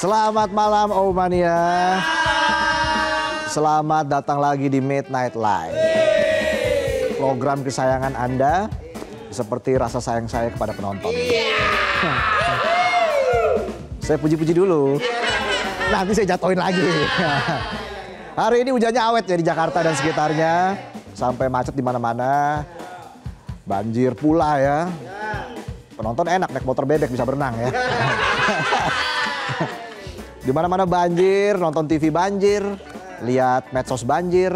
Selamat malam Omania. Selamat datang lagi di Midnight Live. Program kesayangan Anda seperti rasa sayang saya kepada penonton. Saya puji-puji dulu. Nanti saya jatuhin lagi. Hari ini hujannya awet ya di Jakarta dan sekitarnya. Sampai macet di mana-mana. Banjir pula ya. Penonton enak naik motor bebek bisa berenang ya. Di mana-mana banjir, nonton TV banjir, lihat medsos banjir,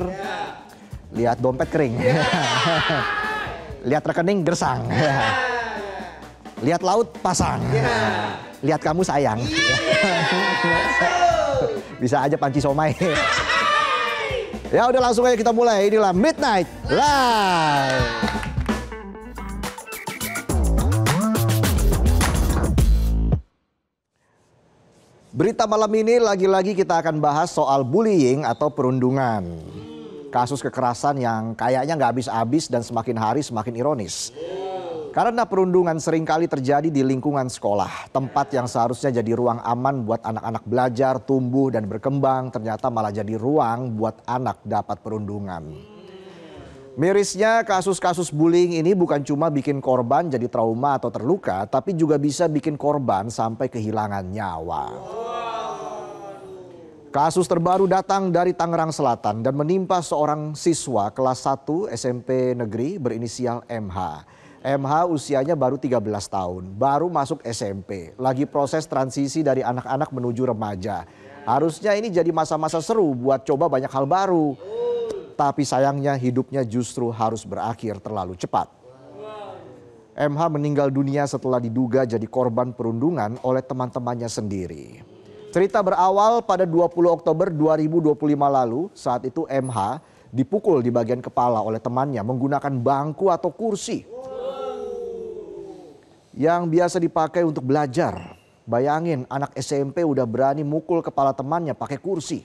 lihat dompet kering, lihat rekening gersang, lihat laut pasang, lihat kamu sayang. Bisa aja panci somai. Ya udah langsung aja kita mulai. Inilah Midnight Live. Berita malam ini lagi-lagi kita akan bahas soal bullying atau perundungan. Kasus kekerasan yang kayaknya nggak habis-habis dan semakin hari semakin ironis. Karena perundungan seringkali terjadi di lingkungan sekolah. Tempat yang seharusnya jadi ruang aman buat anak-anak belajar, tumbuh dan berkembang. Ternyata malah jadi ruang buat anak dapat perundungan. Mirisnya kasus-kasus bullying ini bukan cuma bikin korban jadi trauma atau terluka. Tapi juga bisa bikin korban sampai kehilangan nyawa. Kasus terbaru datang dari Tangerang Selatan dan menimpa seorang siswa kelas 1 SMP negeri berinisial MH. MH usianya baru 13 tahun, baru masuk SMP. Lagi proses transisi dari anak-anak menuju remaja. Harusnya ini jadi masa-masa seru buat coba banyak hal baru. Tapi sayangnya hidupnya justru harus berakhir terlalu cepat. MH meninggal dunia setelah diduga jadi korban perundungan oleh teman-temannya sendiri. Cerita berawal pada 20 Oktober 2025 lalu. Saat itu MH dipukul di bagian kepala oleh temannya menggunakan bangku atau kursi yang biasa dipakai untuk belajar. Bayangin anak SMP udah berani mukul kepala temannya pakai kursi.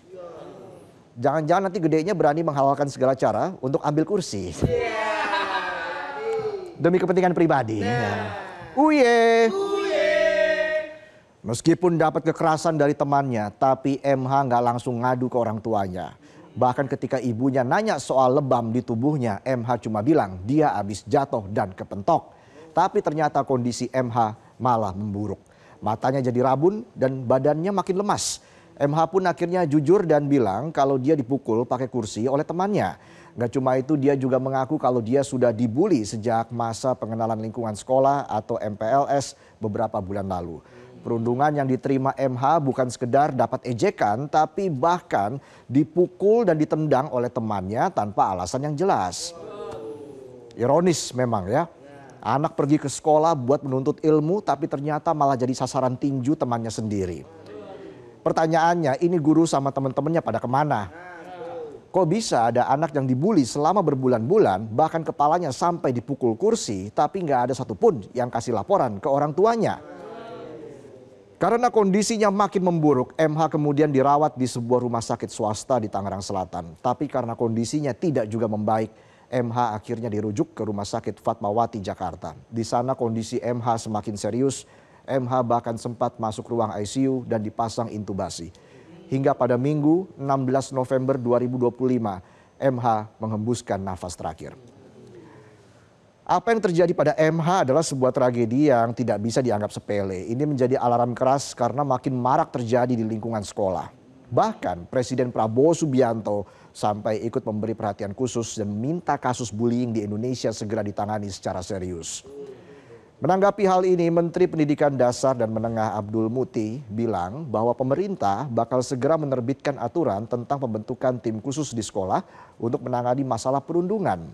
Jangan-jangan nanti gedenya berani menghalalkan segala cara untuk ambil kursi. Demi kepentingan pribadi. Uye. Meskipun dapat kekerasan dari temannya, tapi MH nggak langsung ngadu ke orang tuanya. Bahkan ketika ibunya nanya soal lebam di tubuhnya, MH cuma bilang dia habis jatuh dan kepentok. Tapi ternyata kondisi MH malah memburuk. Matanya jadi rabun dan badannya makin lemas. MH pun akhirnya jujur dan bilang kalau dia dipukul pakai kursi oleh temannya. Gak cuma itu, dia juga mengaku kalau dia sudah dibully sejak masa pengenalan lingkungan sekolah atau MPLS beberapa bulan lalu. Perundungan yang diterima MH bukan sekedar dapat ejekan, tapi bahkan dipukul dan ditendang oleh temannya tanpa alasan yang jelas. Ironis memang ya. Anak pergi ke sekolah buat menuntut ilmu, tapi ternyata malah jadi sasaran tinju temannya sendiri. Pertanyaannya, ini guru sama teman-temannya pada kemana? Kok bisa ada anak yang dibully selama berbulan-bulan, bahkan kepalanya sampai dipukul kursi, tapi nggak ada satupun yang kasih laporan ke orang tuanya? Karena kondisinya makin memburuk, MH kemudian dirawat di sebuah rumah sakit swasta di Tangerang Selatan. Tapi karena kondisinya tidak juga membaik, MH akhirnya dirujuk ke Rumah Sakit Fatmawati, Jakarta. Di sana kondisi MH semakin serius, MH bahkan sempat masuk ruang ICU dan dipasang intubasi. Hingga pada Minggu 16 November 2025, MH menghembuskan nafas terakhir. Apa yang terjadi pada MH adalah sebuah tragedi yang tidak bisa dianggap sepele. Ini menjadi alarm keras karena makin marak terjadi di lingkungan sekolah. Bahkan Presiden Prabowo Subianto sampai ikut memberi perhatian khusus dan meminta kasus bullying di Indonesia segera ditangani secara serius. Menanggapi hal ini, Menteri Pendidikan Dasar dan Menengah Abdul Muti bilang bahwa pemerintah bakal segera menerbitkan aturan tentang pembentukan tim khusus di sekolah untuk menangani masalah perundungan.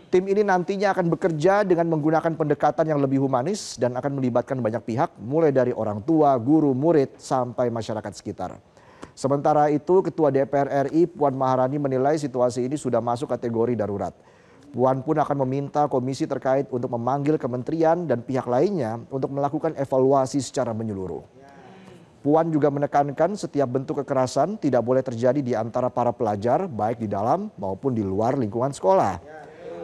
Tim ini nantinya akan bekerja dengan menggunakan pendekatan yang lebih humanis dan akan melibatkan banyak pihak, mulai dari orang tua, guru, murid, sampai masyarakat sekitar. Sementara itu, Ketua DPR RI Puan Maharani menilai situasi ini sudah masuk kategori darurat. Puan pun akan meminta komisi terkait untuk memanggil kementerian dan pihak lainnya untuk melakukan evaluasi secara menyeluruh. Puan juga menekankan setiap bentuk kekerasan tidak boleh terjadi di antara para pelajar, baik di dalam maupun di luar lingkungan sekolah.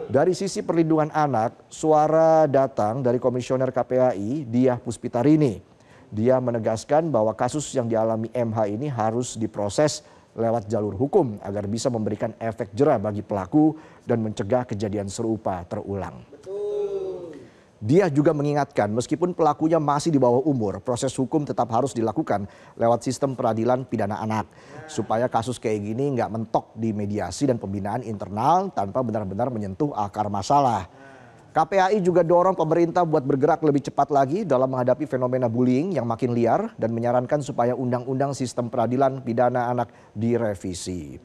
Dari sisi perlindungan anak, suara datang dari Komisioner KPAI, Diah Puspitarini. Dia menegaskan bahwa kasus yang dialami MH ini harus diproses lewat jalur hukum agar bisa memberikan efek jera bagi pelaku dan mencegah kejadian serupa terulang. Dia juga mengingatkan meskipun pelakunya masih di bawah umur, proses hukum tetap harus dilakukan lewat sistem peradilan pidana anak. Supaya kasus kayak gini nggak mentok di mediasi dan pembinaan internal tanpa benar-benar menyentuh akar masalah. KPAI juga dorong pemerintah buat bergerak lebih cepat lagi dalam menghadapi fenomena bullying yang makin liar dan menyarankan supaya undang-undang sistem peradilan pidana anak direvisi.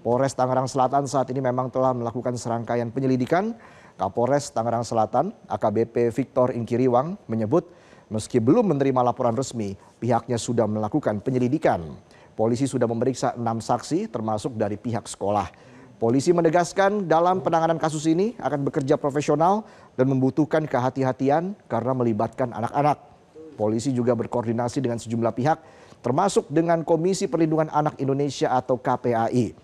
Polres Tangerang Selatan saat ini memang telah melakukan serangkaian penyelidikan. Kapolres Tangerang Selatan, AKBP Victor Inkiriwang menyebut meski belum menerima laporan resmi, pihaknya sudah melakukan penyelidikan. Polisi sudah memeriksa 6 saksi termasuk dari pihak sekolah. Polisi menegaskan dalam penanganan kasus ini akan bekerja profesional dan membutuhkan kehati-hatian karena melibatkan anak-anak. Polisi juga berkoordinasi dengan sejumlah pihak termasuk dengan Komisi Perlindungan Anak Indonesia atau KPAI.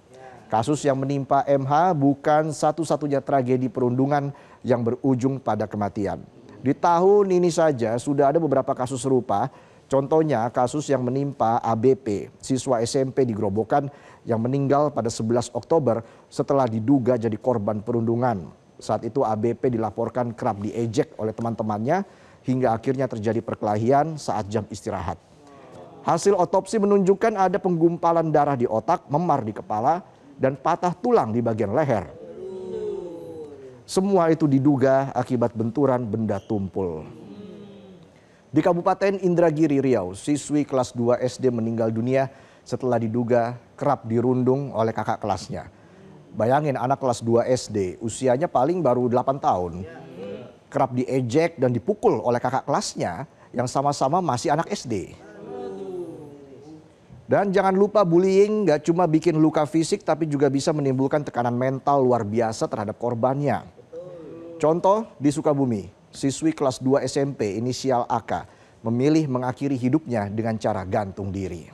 Kasus yang menimpa MH bukan satu-satunya tragedi perundungan yang berujung pada kematian. Di tahun ini saja sudah ada beberapa kasus serupa. Contohnya kasus yang menimpa ABP, siswa SMP di Grobogan yang meninggal pada 11 Oktober setelah diduga jadi korban perundungan. Saat itu ABP dilaporkan kerap diejek oleh teman-temannya hingga akhirnya terjadi perkelahian saat jam istirahat. Hasil otopsi menunjukkan ada penggumpalan darah di otak, memar di kepala, dan patah tulang di bagian leher. Semua itu diduga akibat benturan benda tumpul. Di Kabupaten Indragiri Riau, siswi kelas 2 SD meninggal dunia setelah diduga kerap dirundung oleh kakak kelasnya. Bayangin anak kelas 2 SD, usianya paling baru 8 tahun. Kerap diejek dan dipukul oleh kakak kelasnya yang sama-sama masih anak SD. Dan jangan lupa bullying gak cuma bikin luka fisik tapi juga bisa menimbulkan tekanan mental luar biasa terhadap korbannya. Contoh di Sukabumi, siswi kelas 2 SMP inisial AK memilih mengakhiri hidupnya dengan cara gantung diri.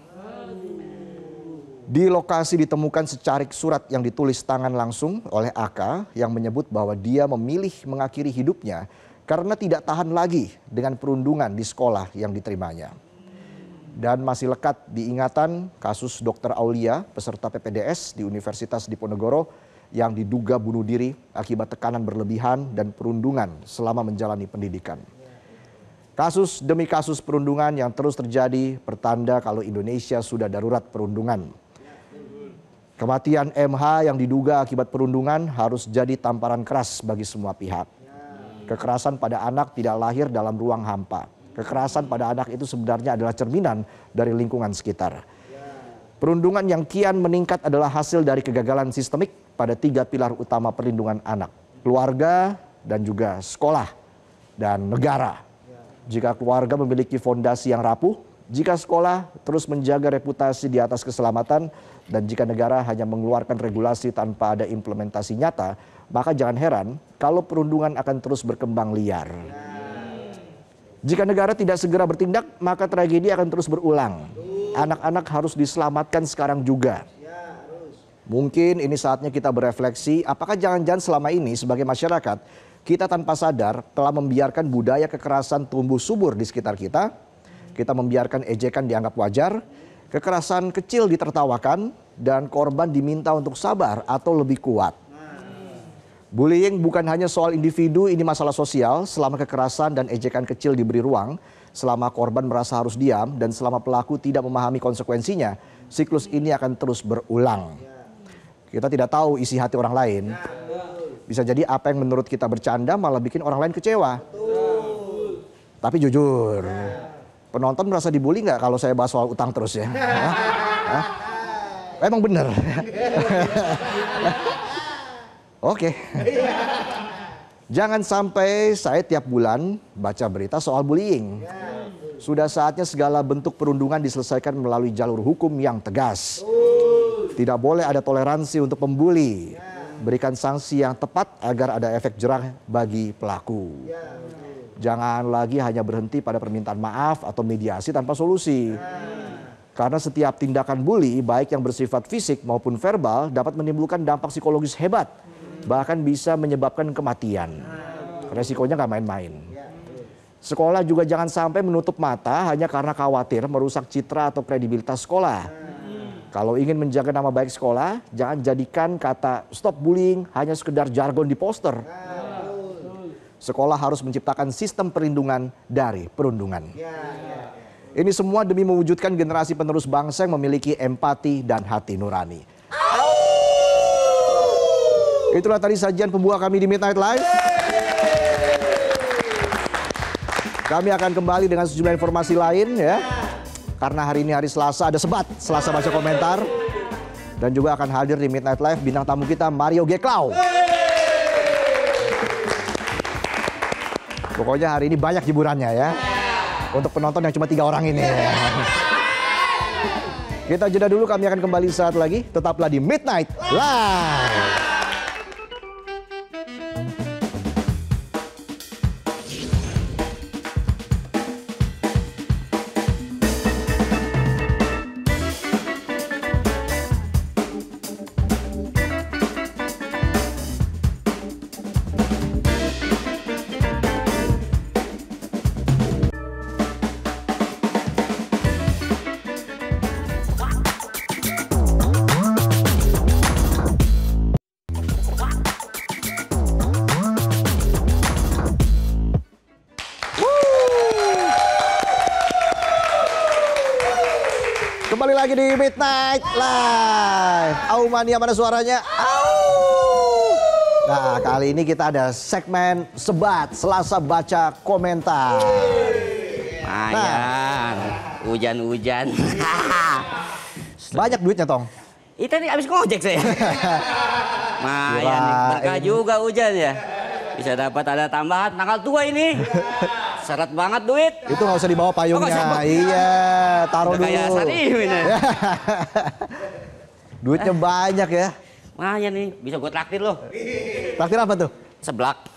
Di lokasi ditemukan secarik surat yang ditulis tangan langsung oleh AK yang menyebut bahwa dia memilih mengakhiri hidupnya karena tidak tahan lagi dengan perundungan di sekolah yang diterimanya. Dan masih lekat diingatan kasus Dr. Aulia, peserta PPDS di Universitas Diponegoro yang diduga bunuh diri akibat tekanan berlebihan dan perundungan selama menjalani pendidikan. Kasus demi kasus perundungan yang terus terjadi pertanda kalau Indonesia sudah darurat perundungan. Kematian MH yang diduga akibat perundungan harus jadi tamparan keras bagi semua pihak. Kekerasan pada anak tidak lahir dalam ruang hampa. Kekerasan pada anak itu sebenarnya adalah cerminan dari lingkungan sekitar. Perundungan yang kian meningkat adalah hasil dari kegagalan sistemik pada 3 pilar utama perlindungan anak. Keluarga dan juga sekolah dan negara. Jika keluarga memiliki fondasi yang rapuh, jika sekolah terus menjaga reputasi di atas keselamatan, dan jika negara hanya mengeluarkan regulasi tanpa ada implementasi nyata, maka jangan heran kalau perundungan akan terus berkembang liar. Jika negara tidak segera bertindak, maka tragedi akan terus berulang. Anak-anak harus diselamatkan sekarang juga. Mungkin ini saatnya kita berefleksi, apakah jangan-jangan selama ini sebagai masyarakat, kita tanpa sadar telah membiarkan budaya kekerasan tumbuh subur di sekitar kita. Kita membiarkan ejekan dianggap wajar, kekerasan kecil ditertawakan, dan korban diminta untuk sabar atau lebih kuat. Bullying bukan hanya soal individu, ini masalah sosial. Selama kekerasan dan ejekan kecil diberi ruang, selama korban merasa harus diam, dan selama pelaku tidak memahami konsekuensinya, siklus ini akan terus berulang. Kita tidak tahu isi hati orang lain. Bisa jadi apa yang menurut kita bercanda malah bikin orang lain kecewa. Tapi jujur, penonton merasa dibully nggak kalau saya bahas soal utang terus ya? Hah? Emang bener. Oke. Jangan sampai saya tiap bulan baca berita soal bullying. Sudah saatnya segala bentuk perundungan diselesaikan melalui jalur hukum yang tegas. Tidak boleh ada toleransi untuk pembuli. Berikan sanksi yang tepat agar ada efek jerah bagi pelaku. Jangan lagi hanya berhenti pada permintaan maaf atau mediasi tanpa solusi. Karena setiap tindakan bully, baik yang bersifat fisik maupun verbal, dapat menimbulkan dampak psikologis hebat. Bahkan bisa menyebabkan kematian. Resikonya nggak main-main. Sekolah juga jangan sampai menutup mata hanya karena khawatir merusak citra atau kredibilitas sekolah. Kalau ingin menjaga nama baik sekolah, jangan jadikan kata stop bullying hanya sekedar jargon di poster. Sekolah harus menciptakan sistem perlindungan dari perundungan. Ini semua demi mewujudkan generasi penerus bangsa yang memiliki empati dan hati nurani. Itulah tadi sajian pembuka kami di Midnight Live. Kami akan kembali dengan sejumlah informasi lain ya. Karena hari ini hari Selasa, ada sebat Selasa baca komentar. Dan juga akan hadir di Midnight Live bintang tamu kita Mario Geklau. Pokoknya hari ini banyak hiburannya ya. Untuk penonton yang cuma 3 orang ini. Kita jeda dulu, kami akan kembali saat lagi. Tetaplah di Midnight Live. Kembali lagi di Midnight Live. Aumania, mana suaranya? Au. Nah, kali ini kita ada segmen sebat Selasa baca komentar. Hujan-hujan. Banyak duitnya, Tong. Itu nih abis ngojek saya. Mayan, berkah juga hujan ya. Bisa dapat ada tambahan tanggal tua ini. Syarat banget duit. Itu nggak usah dibawa payungnya. Iya, taruh dulu. Kayak Sarihwin ya. Duitnya banyak ya. Mayan nih, bisa gue traktir loh. Traktir apa tuh? Seblak.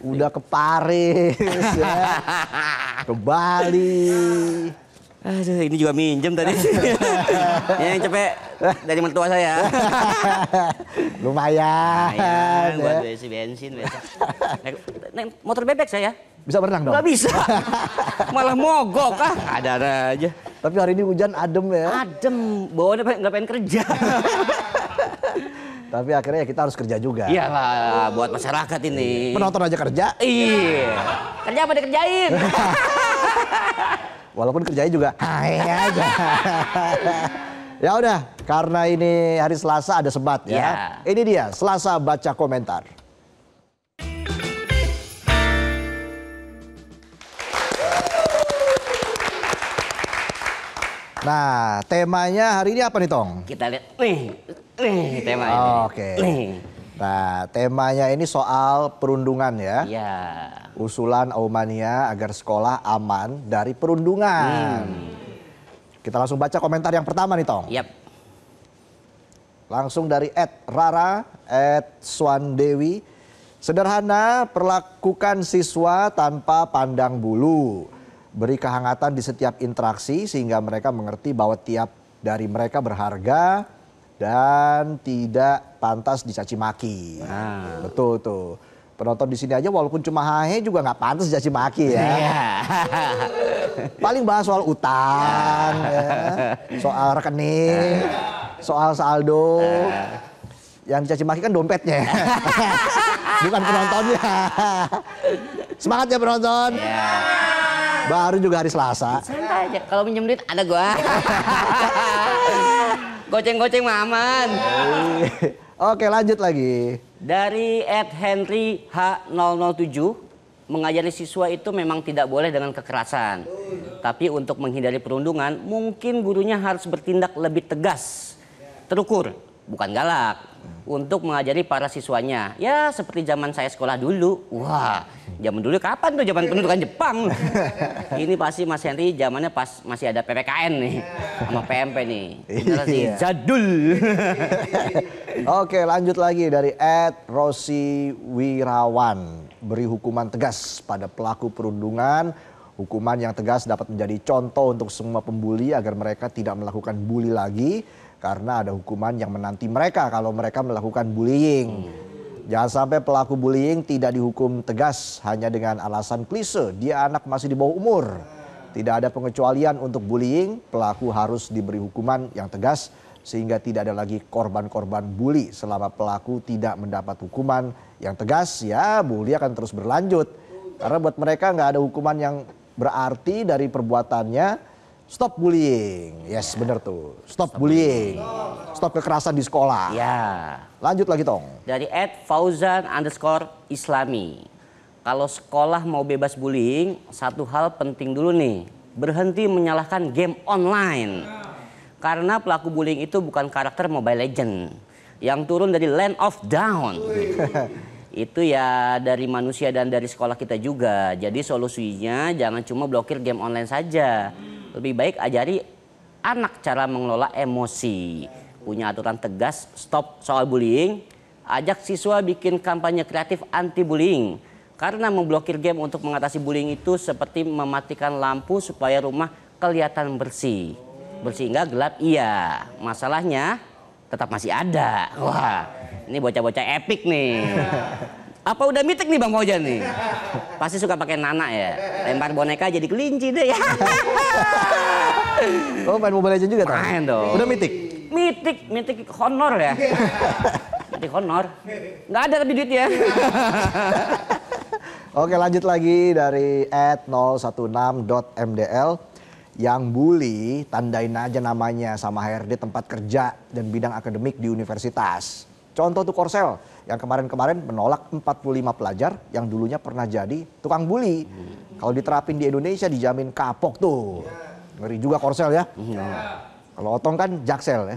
Udah ke Paris ya. Ke Bali. Aduh, ini juga minjem tadi. Yang cepet dari mertua saya. Lumayan. Buat isi bensin. Naik motor bebek saya. Bisa berenang dong? Gak bisa. Malah mogok ada aja. Tapi hari ini hujan adem ya. Adem, bawaannya nggak pengen kerja. Tapi akhirnya kita harus kerja juga. Iyalah, buat masyarakat ini. Penonton aja kerja. Iya. Kerja apa dikerjain? Walaupun kerjanya juga hai aja. Ya udah, karena ini hari Selasa ada sebat ya. Ya. Ini dia Selasa baca komentar. Nah, temanya hari ini apa nih, Tong? Kita lihat nih temanya. Oke. Nih. Nah, temanya ini soal perundungan ya. Iya. Usulan Aumania agar sekolah aman dari perundungan. Kita langsung baca komentar yang pertama nih, Tong. Yap. Langsung dari @rara @swandewi. Sederhana, perlakukan siswa tanpa pandang bulu. Beri kehangatan di setiap interaksi sehingga mereka mengerti bahwa tiap dari mereka berharga dan tidak pantas dicaci maki. Nah. Betul tuh. Penonton di sini aja walaupun cuma hahe juga nggak pantas dicaci maki ya. Iya. Paling bahas soal utang, ya, soal rekening, soal saldo. Yang dicaci maki kan dompetnya, bukan penontonnya. Semangat ya penonton. Ya. Baru juga hari Selasa. Santai aja. Kalau minjem duit ada gua. Goceng-goceng mah aman. Oke, lanjut lagi. Dari @henry_h007, mengajari siswa itu memang tidak boleh dengan kekerasan. Tapi untuk menghindari perundungan, mungkin gurunya harus bertindak lebih tegas, terukur, bukan galak. Untuk mengajari para siswanya, ya seperti zaman saya sekolah dulu. Wah, zaman dulu kapan tuh, zaman pendudukan Jepang. Ini pasti Mas Henry zamannya pas masih ada PPKN nih, sama PMP nih. Generasi jadul. Oke, lanjut lagi dari @rosiwirawan. Beri hukuman tegas pada pelaku perundungan. Hukuman yang tegas dapat menjadi contoh untuk semua pembuli agar mereka tidak melakukan bully lagi. Karena ada hukuman yang menanti mereka kalau mereka melakukan bullying. Jangan sampai pelaku bullying tidak dihukum tegas hanya dengan alasan klise dia anak masih di bawah umur. Tidak ada pengecualian untuk bullying, pelaku harus diberi hukuman yang tegas sehingga tidak ada lagi korban-korban bully. Selama pelaku tidak mendapat hukuman yang tegas, ya bully akan terus berlanjut. Karena buat mereka nggak ada hukuman yang berarti dari perbuatannya. Stop bullying, yes bener tuh. Stop bullying, stop kekerasan di sekolah. Ya. Lanjut lagi Tong. Dari @fauzan_islami. Kalau sekolah mau bebas bullying, satu hal penting dulu nih. Berhenti menyalahkan game online. Karena pelaku bullying itu bukan karakter Mobile Legend yang turun dari Land of Dawn. Itu ya dari manusia dan dari sekolah kita juga. Jadi solusinya jangan cuma blokir game online saja. Lebih baik ajari anak cara mengelola emosi. Punya aturan tegas, stop soal bullying. Ajak siswa bikin kampanye kreatif anti bullying. Karena memblokir game untuk mengatasi bullying itu seperti mematikan lampu supaya rumah kelihatan bersih. Bersih enggak, gelap iya. Masalahnya tetap masih ada. Wah, ini bocah-bocah epic nih. Apa udah mitik nih Bang Fauzan nih? Pasti suka pakai nana ya. Lempar boneka jadi kelinci deh ya. Oh main Mobile Legends juga Tong? Main dong. Udah mitik? Mitik honor ya. Mitik honor. Nggak ada tapi duitnya. Oke lanjut lagi dari @016.mdl. Yang bully tandain aja namanya sama HRD tempat kerja dan bidang akademik di universitas. Contoh tuh Korsel yang kemarin-kemarin menolak 45 pelajar yang dulunya pernah jadi tukang bully. Kalau diterapin di Indonesia dijamin kapok tuh. Ngeri juga Korsel ya. Kalau Otong kan Jaksel ya.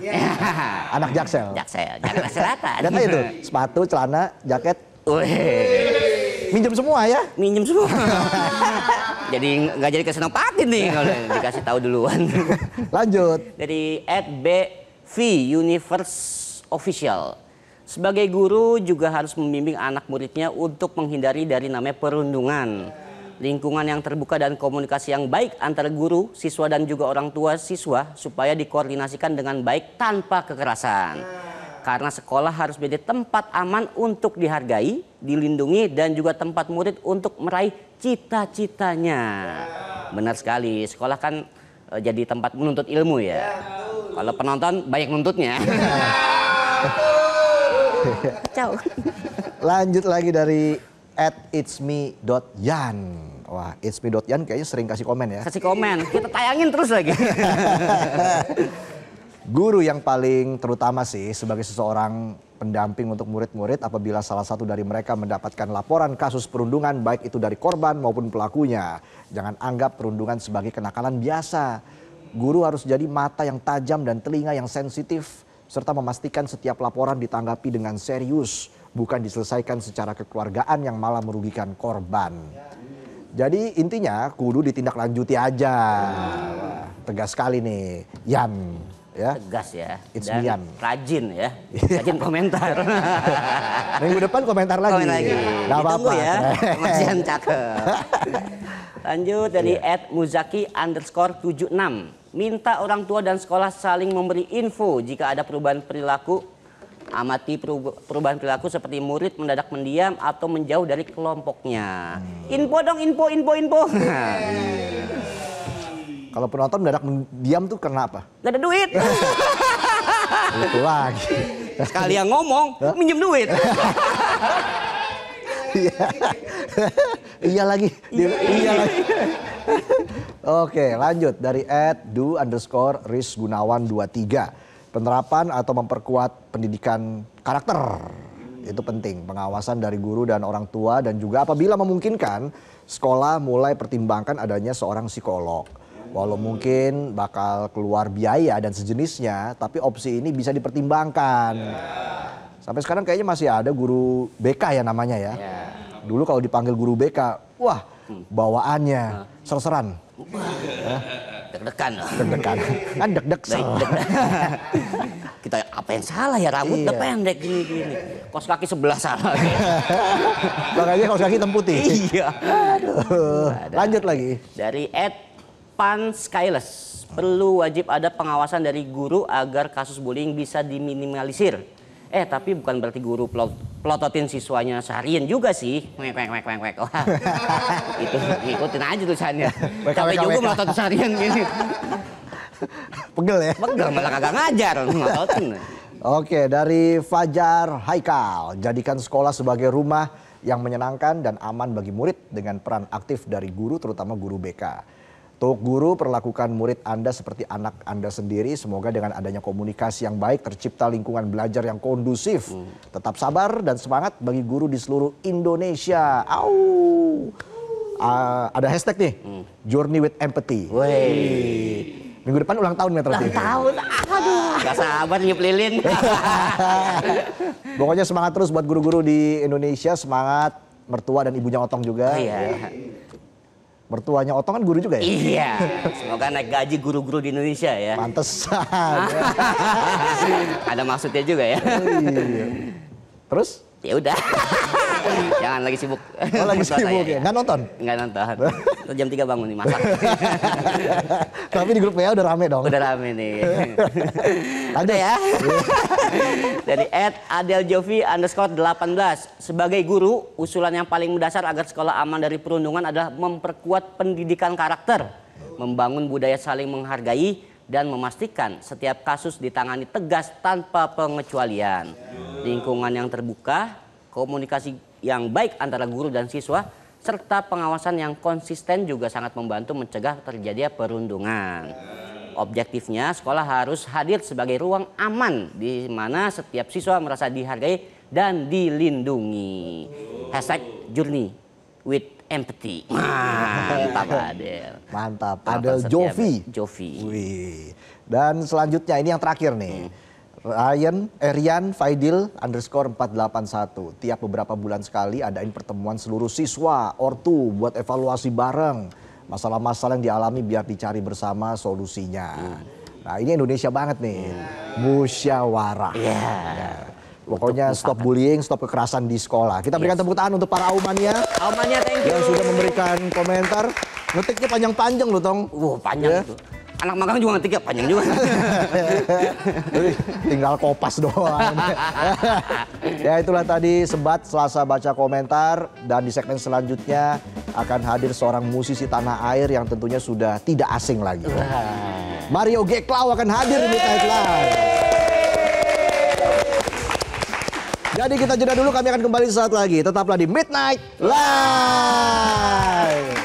Anak Jaksel. Jaksel Selatan. Lihat aja tuh, sepatu, celana, jaket. Minjem semua ya. Minjem semua. Jadi nggak jadi kesenopati nih kalau dikasih tahu duluan. Lanjut. Dari @bv_universe official. Sebagai guru juga harus membimbing anak muridnya untuk menghindari dari namanya perundungan. Lingkungan yang terbuka dan komunikasi yang baik antara guru, siswa dan juga orang tua siswa supaya dikoordinasikan dengan baik tanpa kekerasan. Karena sekolah harus menjadi tempat aman untuk dihargai, dilindungi dan juga tempat murid untuk meraih cita-citanya. Benar sekali, sekolah kan jadi tempat menuntut ilmu ya. Kalau penonton banyak nuntutnya. Ciao. Lanjut lagi dari @itsme.yan. Wah, itsme.yan kayaknya sering kasih komen ya. Kasih komen, kita tayangin terus lagi. Guru yang paling terutama sih sebagai seseorang pendamping untuk murid-murid apabila salah satu dari mereka mendapatkan laporan kasus perundungan baik itu dari korban maupun pelakunya. Jangan anggap perundungan sebagai kenakalan biasa. Guru harus jadi mata yang tajam dan telinga yang sensitif serta memastikan setiap laporan ditanggapi dengan serius, bukan diselesaikan secara kekeluargaan yang malah merugikan korban. Jadi intinya kudu ditindaklanjuti aja. Wah, tegas sekali nih, Yan. Ya. Tegas ya. It's dan Yan. rajin ya. Rajin komentar. Minggu depan komentar lagi. Komen lagi. Gak apa-apa. ya. Mas Yan cakep. Lanjut dari @muzaki_76. Minta orang tua dan sekolah saling memberi info jika ada perubahan perilaku. Amati perubahan perilaku seperti murid mendadak mendiam atau menjauh dari kelompoknya. Info dong, info. Kalau penonton mendadak mendiam tuh karena apa? Gak ada duit. Itu lagi. Sekali yang ngomong, minjem duit. Iya lagi. Iya lagi. Oke lanjut dari @du_risgunawan23. Penerapan atau memperkuat pendidikan karakter. Itu penting. Pengawasan dari guru dan orang tua dan juga apabila memungkinkan sekolah mulai pertimbangkan adanya seorang psikolog. Walau mungkin bakal keluar biaya dan sejenisnya, tapi opsi ini bisa dipertimbangkan. Sampai sekarang kayaknya masih ada guru BK ya namanya ya. Dulu kalau dipanggil guru BK, wah bawaannya ser-seran. Deg-degan. Deg-degan. Kan deg-deg Kita apa yang salah ya, rambut udah pendek gini. Kos kaki sebelah salah. Makanya kos kaki hitam putih. Iya. Lanjut lagi. Dari @panskyless. Perlu wajib ada pengawasan dari guru agar kasus bullying bisa diminimalisir. Tapi bukan berarti guru pelototin siswanya seharian juga sih. Wek. Wah, itu ngikutin aja tulisannya. Capek juga melotot seharian gini. Pegel ya? Pegel malah kagak ngajar, melototin. Oke, dari Fajar Haikal, jadikan sekolah sebagai rumah yang menyenangkan dan aman bagi murid dengan peran aktif dari guru, terutama guru BK. Untuk guru, perlakukan murid Anda seperti anak Anda sendiri. Semoga dengan adanya komunikasi yang baik tercipta lingkungan belajar yang kondusif. Tetap sabar dan semangat bagi guru di seluruh Indonesia. Ada hashtag nih, Journey with Empathy. Minggu depan ulang tahun Metro TV. Ulang tahun, aduh, gak sabar niup lilin. Pokoknya semangat terus buat guru-guru di Indonesia, semangat mertua dan ibunya Otong juga. Iya. Mertuanya Otong kan guru juga ya? Iya, semoga naik gaji guru-guru di Indonesia ya. Pantesan. Ada maksudnya juga ya. Iya. Terus? Ya udah. Jangan lagi sibuk. Oh, lagi sibuk ya? Nggak nonton? Nggak nonton. Jam 3 bangun nih masak. Tapi di grup WA udah rame dong. Udah rame nih. Ada ya. Dari @adeljovi_18. Sebagai guru, usulan yang paling mendasar agar sekolah aman dari perundungan adalah memperkuat pendidikan karakter, membangun budaya saling menghargai, dan memastikan setiap kasus ditangani tegas tanpa pengecualian. Lingkungan yang terbuka, komunikasi yang baik antara guru dan siswa, serta pengawasan yang konsisten juga sangat membantu mencegah terjadinya perundungan. Objektifnya, sekolah harus hadir sebagai ruang aman di mana setiap siswa merasa dihargai dan dilindungi. #Journey with Empathy. Mantap Adel. Mantap. Adel Jovi. Jovi. Wih. Dan selanjutnya ini yang terakhir nih. Rian Faidil _481. Tiap beberapa bulan sekali adain pertemuan seluruh siswa ortu buat evaluasi bareng masalah-masalah yang dialami biar dicari bersama solusinya. Nah ini Indonesia banget nih, musyawarah. Ya. Pokoknya stop bullying, stop kekerasan di sekolah. Kita berikan tepuk tangan untuk para Aumania. Aumania, thank you. Yang sudah memberikan komentar. Ngetiknya panjang-panjang loh Tong. Panjang itu. Anak magang juga ngetiknya panjang juga. Tinggal kopas doang. Ya itulah tadi Sebat Selasa Baca Komentar. Dan di segmen selanjutnya akan hadir seorang musisi tanah air yang tentunya sudah tidak asing lagi. Mario Geklau akan hadir di Midnight Live. Jadi kita jeda dulu, kami akan kembali sesaat lagi. Tetaplah di Midnight Live.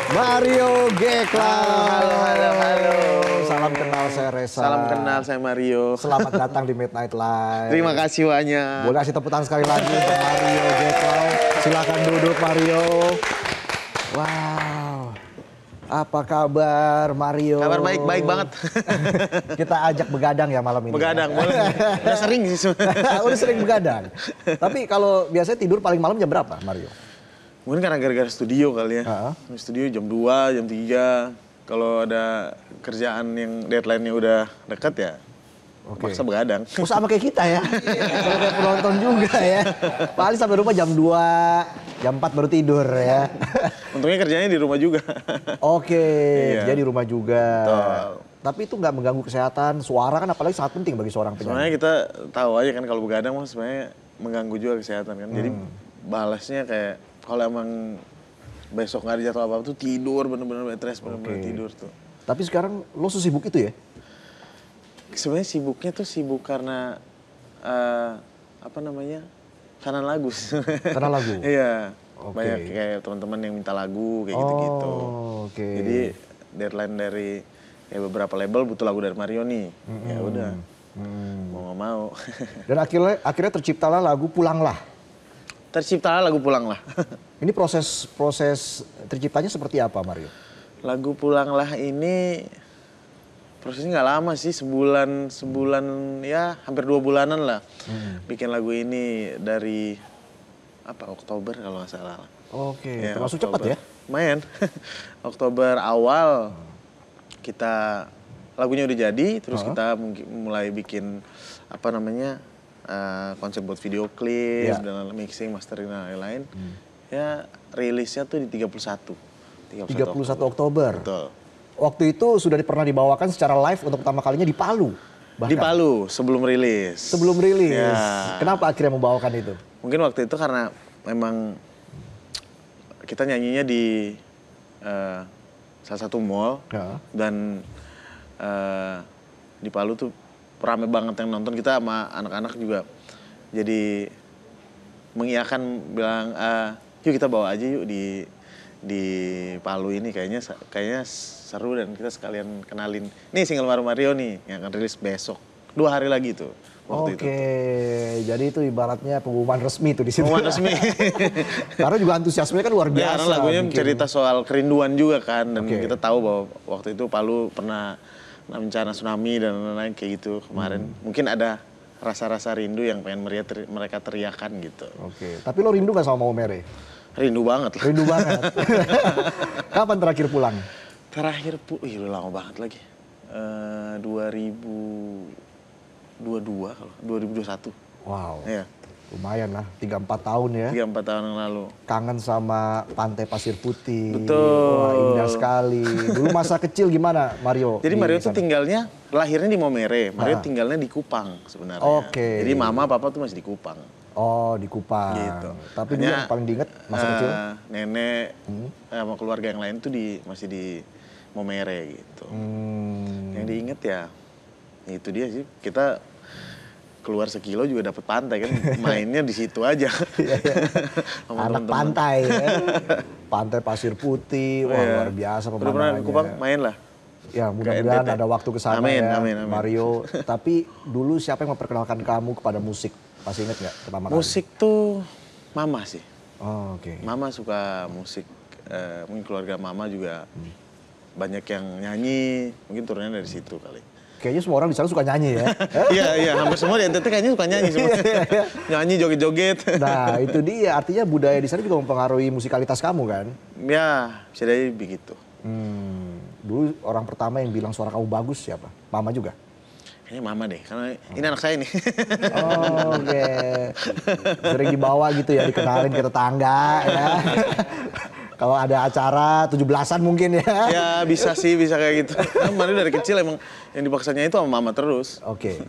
Mario Geklau. Halo. Salam kenal, saya Reza. Salam kenal, saya Mario. Selamat datang di Midnight Live. Terima kasih banyak. Boleh kasih tepuk tangan sekali lagi untuk Mario Geklau. Silakan duduk Mario. Wow. Apa kabar Mario? Kabar baik, baik banget. Kita ajak begadang ya malam ini. Begadang, boleh. Udah sering sih. Udah sering begadang. Tapi kalau biasanya tidur paling malam jam berapa Mario? Mungkin karena gara-gara studio kali ya. Studio jam 2, jam 3. Kalau ada kerjaan yang deadline-nya udah dekat ya, maksa begadang. Oh, sama kayak kita ya. Kalau kayak penonton juga ya. Paling sampai rumah jam 2, jam 4 baru tidur ya. Untungnya kerjanya di rumah juga. Oke, Iya. jadi di rumah juga. Betul. Tapi itu nggak mengganggu kesehatan. Suara kan apalagi sangat penting bagi seorang penyanyi. Sebenarnya kita tahu aja kan kalau begadang mah sebenarnya mengganggu juga kesehatan kan. Jadi balasnya kayak kalau emang besok nggak ada jadwal apa-apa tuh tidur bener-bener bed rest, bener-bener tidur tuh. Tapi sekarang lo sesibuk itu ya? Sebenarnya sibuknya tuh sibuk karena apa namanya? Karena lagu. Karena lagu? Iya. Oke. Banyak kayak teman-teman yang minta lagu kayak gitu-gitu. Oke. Jadi deadline dari kayak beberapa label butuh lagu dari Mario nih. Ya udah. Mau nggak mau. Dan akhirnya terciptalah lagu Pulanglah. Terciptalah lagu Pulanglah. Ini proses terciptanya seperti apa Mario? Lagu Pulanglah ini prosesnya nggak lama sih, sebulan ya hampir 2 bulanan lah. Bikin lagu ini dari Oktober kalau nggak salah. Oke, Ya, termasuk Oktober. cepat ya? Lumayan. Oktober awal kita lagunya udah jadi, terus kita mulai bikin konsep buat video klip dan mixing, mastering dan lain-lain. Ya rilisnya tuh di 31 Oktober. Betul. Waktu itu sudah pernah dibawakan secara live untuk pertama kalinya di Palu. Di Palu sebelum rilis. Sebelum rilis. Ya. Kenapa akhirnya membawakan itu? Mungkin waktu itu karena memang kita nyanyinya di salah satu mall dan di Palu tuh rame banget yang nonton. Kita sama anak-anak juga jadi mengiyakan, bilang yuk kita bawa aja yuk di Palu ini, kayaknya seru dan kita sekalian kenalin. Nih single Mario nih yang akan rilis besok. 2 hari lagi tuh. Waktu itu. Jadi itu ibaratnya pengumuman resmi tuh di situ. Pengumuman resmi. Karena juga antusiasmenya kan luar biasa. Ya, karena lagunya cerita soal kerinduan juga kan, dan kita tahu bahwa waktu itu Palu pernah bencana tsunami dan lain-lain kayak gitu kemarin. Mungkin ada rasa-rasa rindu yang pengen mereka teriakan gitu. Tapi lo rindu gak sama Maumere? Rindu banget lah. Rindu banget. Kapan terakhir pulang? Udah lama banget lagi. 2022 kalau 2021. Wow. Iya. Lumayan lah, 3-4 tahun ya. 3-4 tahun yang lalu. Kangen sama pantai pasir putih. Betul. Wah, indah sekali. Dulu masa kecil gimana Mario? Jadi Mario tuh tinggalnya, lahirnya di Maumere. Mario tinggalnya di Kupang sebenarnya. Jadi mama papa tuh masih di Kupang. Oh, di Kupang. Gitu. Tapi dulu yang paling diinget masa kecil? Nenek sama keluarga yang lain tuh masih di Maumere gitu. Yang diinget ya itu dia sih, kita keluar sekilo juga dapat pantai kan, mainnya di situ aja. Anak pantai ya. Pantai pasir putih, wah luar biasa pemandangannya. Udah pernah di Kupang main lah. Ya mudah-mudahan ada waktu ke sana ya amin. Mario. Tapi dulu siapa yang memperkenalkan kamu kepada musik? Masih inget nggak pertama kali? Musik tuh mama sih. Oke. Mama suka musik, mungkin keluarga mama juga banyak yang nyanyi, mungkin turunnya dari situ kali. Kayaknya semua orang di sana suka nyanyi ya. Iya, hampir semua di NTT kayaknya suka nyanyi semua. Nyanyi, joget-joget. Nah, itu dia. Artinya budaya di sana juga mempengaruhi musikalitas kamu kan? Ya, bisa jadi begitu. Dulu orang pertama yang bilang suara kamu bagus siapa? Mama juga? Kayaknya mama deh, karena ini anak saya nih. Oke. Sering dibawa gitu ya, dikenalin ke tetangga ya. Kalau ada acara 17-an mungkin ya. Ya bisa kayak gitu. Mario dari kecil emang yang dipaksanya itu sama mama terus. Oke.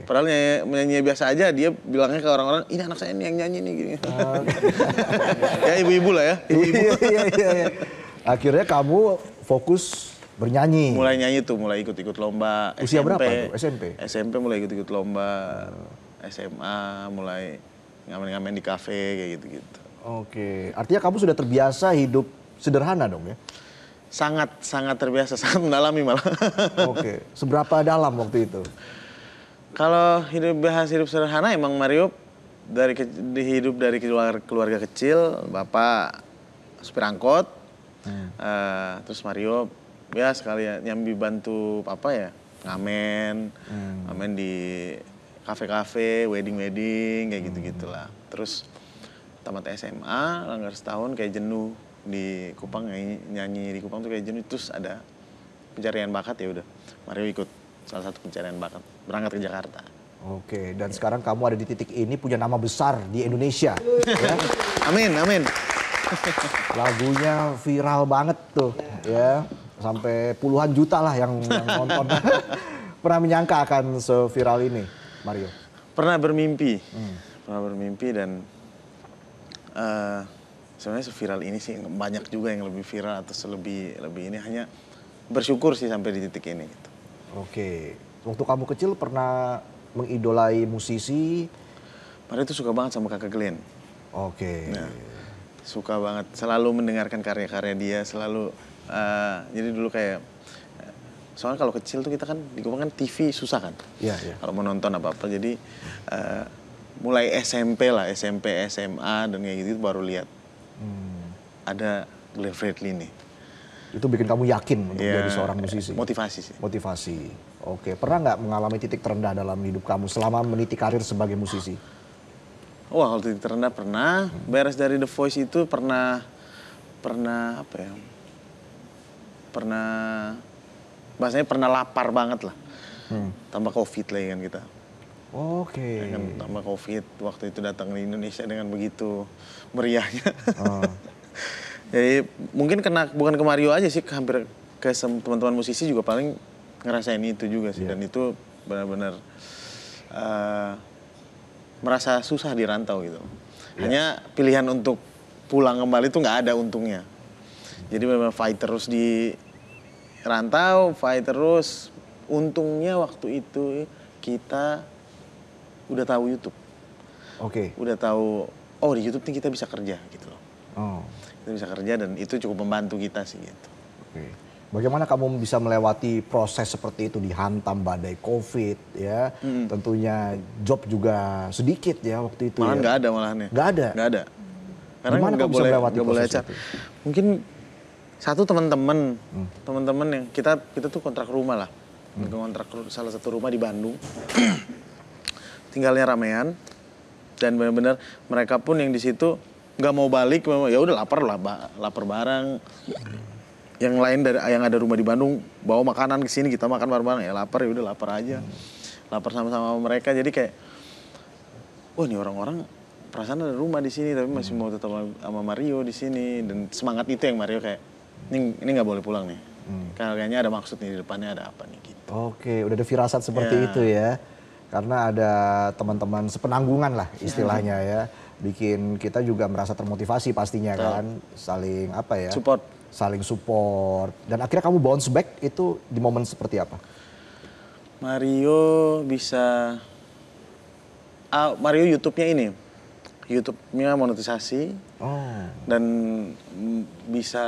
Padahal nyanyi biasa aja, dia bilangnya ke orang-orang, ini anak saya nih yang nyanyi nih gini. Ya ibu-ibu lah ya. Iya. Akhirnya kamu fokus bernyanyi. Mulai nyanyi tuh, mulai ikut-ikut lomba. Usia SMP, berapa tuh? SMP? SMP mulai ikut-ikut lomba. SMA mulai ngamen-ngamen di kafe kayak gitu-gitu. Oke, artinya kamu sudah terbiasa hidup sederhana dong ya? Sangat terbiasa, sangat mendalami malah. Oke, seberapa dalam waktu itu? Kalau hidup sederhana emang Mario hidup dari keluarga kecil, bapak supir angkot, terus Mario ya sekalian nyambi bantu papa ya ngamen di kafe-kafe, wedding kayak gitu-gitulah. Terus tamat SMA, langgar setahun kayak jenuh di Kupang, nyanyi di Kupang tuh kayak jenuh, terus ada pencarian bakat, ya udah Mario ikut salah satu pencarian bakat, berangkat ke Jakarta. Oke, dan sekarang kamu ada di titik ini, punya nama besar di Indonesia. Ya? Amin. Lagunya viral banget tuh, ya, sampai puluhan juta lah yang nonton. Pernah menyangka akan seviral ini, Mario? Pernah bermimpi dan sebenarnya seviral ini sih banyak juga yang lebih viral atau lebih ini, hanya bersyukur sih sampai di titik ini. Gitu. Oke, waktu kamu kecil pernah mengidolai musisi? Mario tuh suka banget sama Kakak Glenn. Oke. Nah, suka banget, selalu mendengarkan karya-karya dia, selalu jadi dulu kayak soalnya kalau kecil tuh kita kan di Kupang kan TV susah kan. Iya. Kalau mau nonton apa-apa, jadi mulai SMP lah, SMP, SMA dan kayak gitu baru lihat ada Glenn Fredly nih. Itu bikin kamu yakin untuk Ya, jadi seorang musisi? motivasi sih. Motivasi. Oke, pernah nggak mengalami titik terendah dalam hidup kamu selama meniti karir sebagai musisi? Wah, kalau titik terendah pernah. Beres dari The Voice itu pernah apa ya? Bahasanya pernah lapar banget lah. Tambah COVID lagi kan kita. Oke. Kan tambah COVID waktu itu datang di Indonesia dengan begitu meriahnya. Jadi mungkin bukan ke Mario aja sih, hampir ke teman-teman musisi juga paling ngerasain itu juga sih. Dan itu benar-benar merasa susah di rantau gitu. Hanya pilihan untuk pulang kembali itu nggak ada untungnya. Jadi memang fight terus di rantau, fight terus. Untungnya waktu itu kita udah tahu YouTube. Oke. Udah tahu, oh di YouTube nih kita bisa kerja gitu loh. Oh. Kita bisa kerja dan itu cukup membantu kita sih gitu. Oke. Bagaimana kamu bisa melewati proses seperti itu dihantam badai COVID ya? Tentunya job juga sedikit ya waktu itu. Malah ya? nggak ada malahannya. Nggak ada. Nggak ada. Karena Gimana kamu bisa melewati nggak boleh proses acara. itu? Mungkin satu teman-teman yang kita tuh kontrak rumah lah. Kontrak salah satu rumah di Bandung. Tinggalnya ramean dan benar-benar mereka pun yang di situ nggak mau balik, ya udah lapar bareng. Yang lain yang ada rumah di Bandung bawa makanan ke sini, kita makan bareng-bareng, ya lapar ya udah lapar aja. Lapar sama-sama mereka, jadi kayak wah ini orang-orang perasaan ada rumah di sini tapi masih mau tetap sama Mario di sini, dan semangat itu yang Mario kayak ini nggak boleh pulang nih. Kayaknya ada maksud nih di depannya, ada apa nih gitu. Oke, udah ada firasat seperti itu ya. Karena ada teman-teman sepenanggungan lah istilahnya ya. Bikin kita juga merasa termotivasi pastinya kan. Saling apa ya? Saling support. Dan akhirnya kamu bounce back itu di momen seperti apa? Mario Mario YouTube-nya ini. YouTube-nya monetisasi. Dan bisa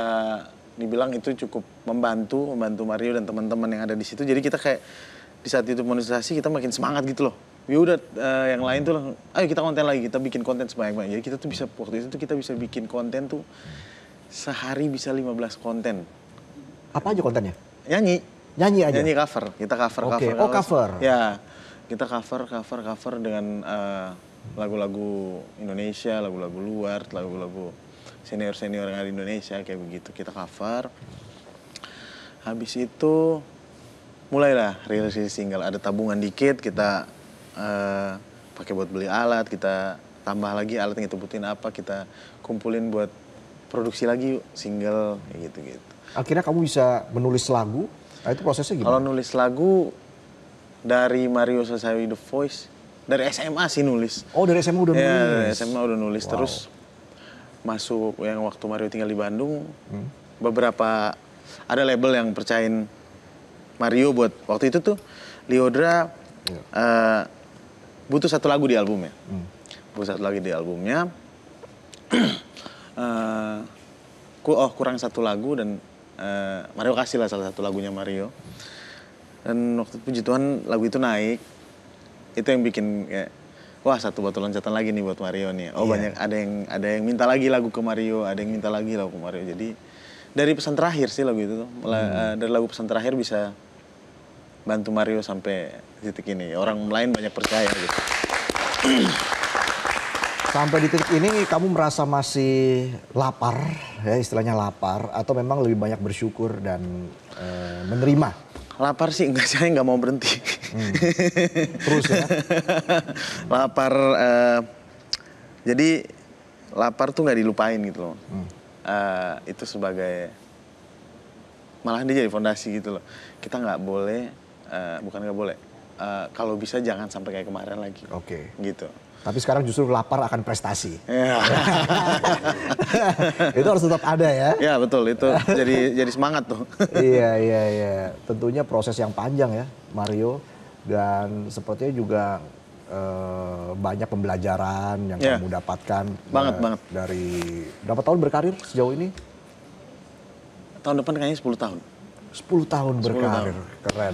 dibilang itu cukup membantu Mario dan teman-teman yang ada di situ. Jadi kita kayak di saat itu monetisasi kita makin semangat gitu loh. Ya udah yang lain tuh ayo kita konten lagi, kita bikin konten sebanyak-banyak. Jadi kita tuh bisa waktu itu tuh kita bisa bikin konten tuh sehari bisa 15 konten. Apa aja kontennya? Nyanyi aja? Nyanyi cover, kita cover. Oh cover? Ya, kita cover dengan lagu-lagu Indonesia, lagu-lagu luar, lagu-lagu senior-senior yang ada di Indonesia kayak begitu. Kita cover. Habis itu mulailah rilis single, ada tabungan dikit, kita pakai buat beli alat, kita tambah lagi alat yang kita butuhin apa, kita kumpulin buat produksi lagi yuk, single kayak gitu-gitu. Akhirnya kamu bisa menulis lagu, nah itu prosesnya gimana? Kalau nulis lagu dari Mario selesai The Voice, dari SMA sih nulis. Oh dari SMA udah nulis? Ya dari SMA udah nulis, terus masuk yang waktu Mario tinggal di Bandung, beberapa ada label yang percayain Mario buat waktu itu tuh Lyodra butuh satu lagu di albumnya. Butuh satu lagu di albumnya. Kurang satu lagu dan Mario kasih lah salah satu lagunya Mario. Dan waktu puji Tuhan lagu itu naik. Itu yang bikin kayak wah satu batu loncatan lagi nih buat Mario nih. Oh banyak ada yang minta lagi lagu ke Mario, ada yang minta lagi lagu ke Mario. Jadi dari pesan terakhir sih lagu itu tuh. Dari lagu pesan terakhir bisa bantu Mario sampai titik ini. Orang lain banyak percaya gitu. Sampai di titik ini kamu merasa masih lapar, ya istilahnya lapar, atau memang lebih banyak bersyukur dan menerima? Lapar sih enggak, saya nggak mau berhenti. Terus ya? Lapar, jadi lapar tuh nggak dilupain gitu loh. Itu sebagai, malahan dia jadi fondasi gitu loh. Kita nggak boleh, bukan nggak boleh, kalau bisa jangan sampai kayak kemarin lagi. Oke. Gitu. Tapi sekarang justru lapar akan prestasi. Ya. Itu harus tetap ada ya. Ya betul, itu jadi semangat tuh. Iya. Tentunya proses yang panjang ya Mario. Dan sepertinya juga banyak pembelajaran yang kamu dapatkan. Banget. Dari berapa tahun berkarir sejauh ini? Tahun depan kayaknya 10 tahun. 10 tahun berkarir, 10 tahun. Keren.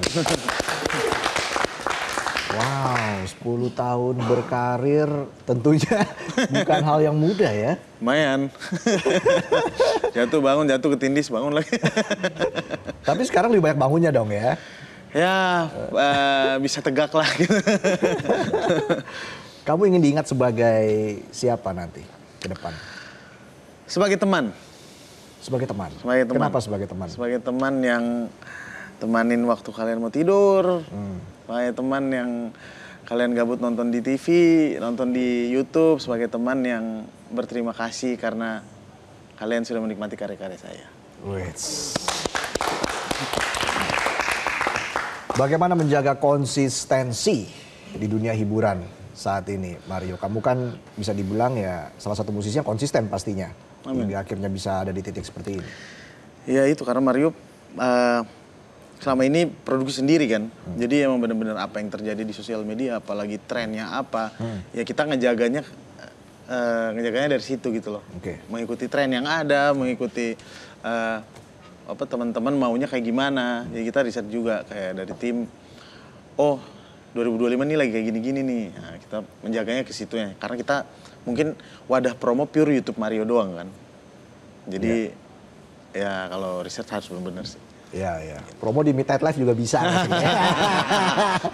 Wow, 10 tahun berkarir tentunya bukan hal yang mudah ya. Lumayan. Jatuh bangun, jatuh ketindis, bangun lagi. Tapi sekarang lebih banyak bangunnya dong ya. Ya, bisa tegak lah gitu. Kamu ingin diingat sebagai siapa nanti ke depan? Sebagai teman. Sebagai teman. Sebagai teman. Kenapa sebagai teman? Sebagai teman yang temanin waktu kalian mau tidur. Sebagai teman yang kalian gabut nonton di TV, nonton di YouTube. Sebagai teman yang berterima kasih karena kalian sudah menikmati karya-karya saya. Wits. Bagaimana menjaga konsistensi di dunia hiburan saat ini, Mario? Kamu kan bisa dibilang ya salah satu musisi yang konsisten pastinya. Hingga akhirnya bisa ada di titik seperti ini. Ya itu karena Mario selama ini produksi sendiri kan. Jadi emang benar-benar apa yang terjadi di sosial media, apalagi trennya apa, ya kita ngejaganya dari situ gitu loh. Mengikuti tren yang ada, mengikuti teman-teman maunya kayak gimana. Ya kita riset juga kayak dari tim. Oh, 2025 nih lagi kayak gini-gini nih. Nah, kita menjaganya ke situ ya. Karena kita mungkin wadah promo pure YouTube Mario doang kan. Jadi ya kalau riset harus benar-benar sih. Iya, iya. Promo di Midnight Live juga bisa.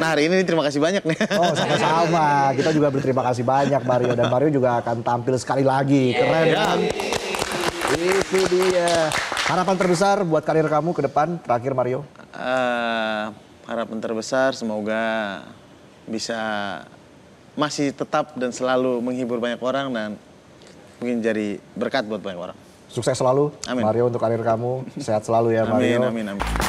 Nah hari ini terima kasih banyak nih. Oh sama-sama. Kita juga berterima kasih banyak Mario. Dan Mario juga akan tampil sekali lagi. Keren kan? Itu dia. Harapan terbesar buat karir kamu ke depan, terakhir Mario? Harapan terbesar semoga bisa masih tetap dan selalu menghibur banyak orang dan mungkin jadi berkat buat banyak orang. Sukses selalu Amin. Mario untuk karir kamu. Sehat selalu ya Mario. Amin, amin, amin.